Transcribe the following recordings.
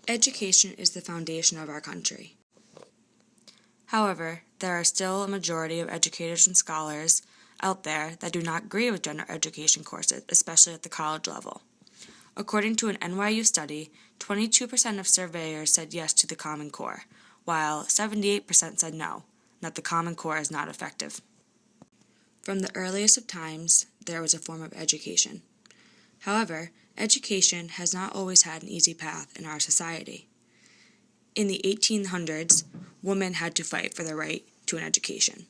Education is the foundation of our country. However, there are still a majority of educators and scholars out there that do not agree with general education courses, especially at the college level. According to an NYU study, 22% of surveyors said yes to the Common Core, while 78% said no, that the Common Core is not effective. From the earliest of times, there was a form of education. However, education has not always had an easy path in our society. In the 1800s, women had to fight for the right to an education.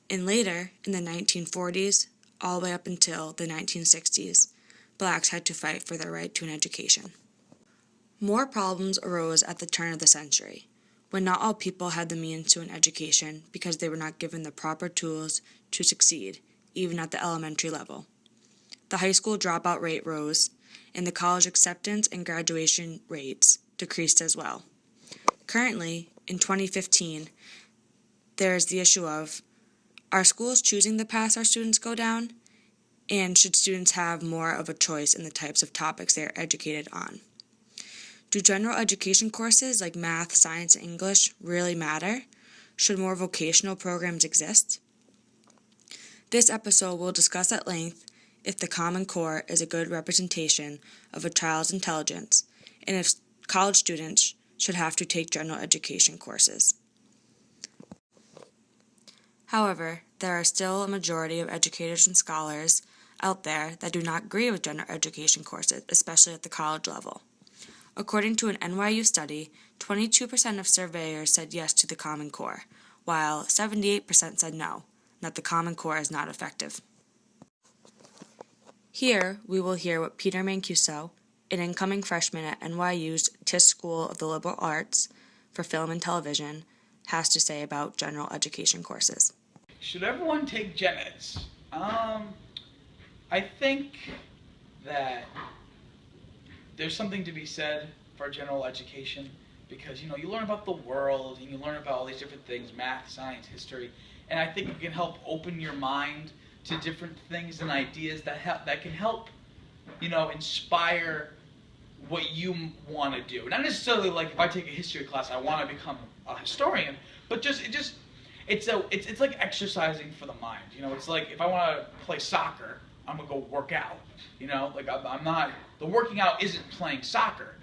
And later, in the 1940s, all the way up until the 1960s, blacks had to fight for their right to an education. More problems arose at the turn of the century, when not all people had the means to an education because they were not given the proper tools to succeed, even at the elementary level. The high school dropout rate rose, and the college acceptance and graduation rates decreased as well. Currently, in 2015, there is the issue of, are schools choosing the paths our students go down? And should students have more of a choice in the types of topics they are educated on? Do general education courses like math, science, and English really matter? Should more vocational programs exist? This episode will discuss at length if the Common Core is a good representation of a child's intelligence, and if college students should have to take general education courses. However, there are still a majority of educators and scholars out there that do not agree with general education courses, especially at the college level. According to an NYU study, 22% of surveyors said yes to the Common Core, while 78% said no, that the Common Core is not effective. Here, we will hear what Bethany Mancuso, an incoming freshman at NYU's Tisch School of the Liberal Arts for Film and Television, has to say about general education courses. Should everyone take gen eds? I think that there's something to be said for general education because, you learn about the world and you learn about all these different things, math, science, history, and I think it can help open your mind to different things and ideas that can help, inspire what you want to do. Not necessarily like if I take a history class, I want to become a historian, but it's like exercising for the mind. It's like if I want to play soccer, I'm gonna go work out. I'm not. The working out isn't playing soccer,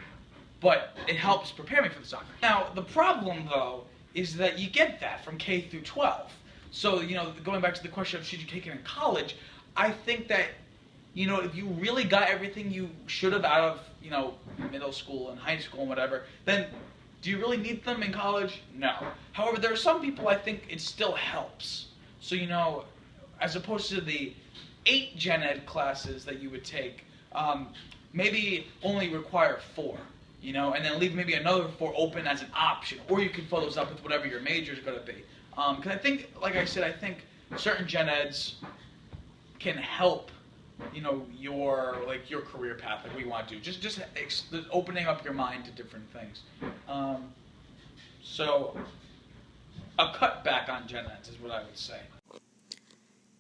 but it helps prepare me for the soccer. Now the problem though is that you get that from K through 12. So going back to the question of should you take it in college, I think that if you really got everything you should have out of middle school and high school and whatever, then do you really need them in college? No. However, there are some people I think it still helps. So as opposed to the 8 gen ed classes that you would take, maybe only require 4, and then leave maybe another 4 open as an option, or you can fill those up with whatever your major is going to be. Because I think, like I said, I think certain gen eds can help, your career path, like we want to do. Just opening up your mind to different things. So a cut back on gen eds is what I would say.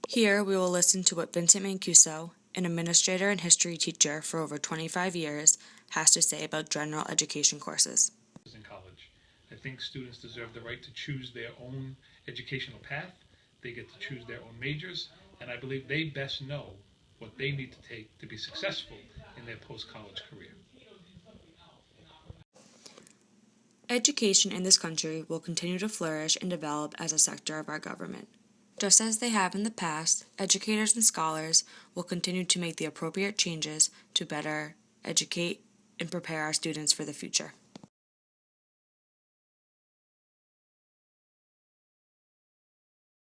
Here we will listen to what Bethany Mancuso, an administrator and history teacher for over 25 years, has to say about general education courses. In college, I think students deserve the right to choose their own educational path. They get to choose their own majors, and I believe they best know what they need to take to be successful in their post-college career. Education in this country will continue to flourish and develop as a sector of our government. Just as they have in the past, educators and scholars will continue to make the appropriate changes to better educate and prepare our students for the future.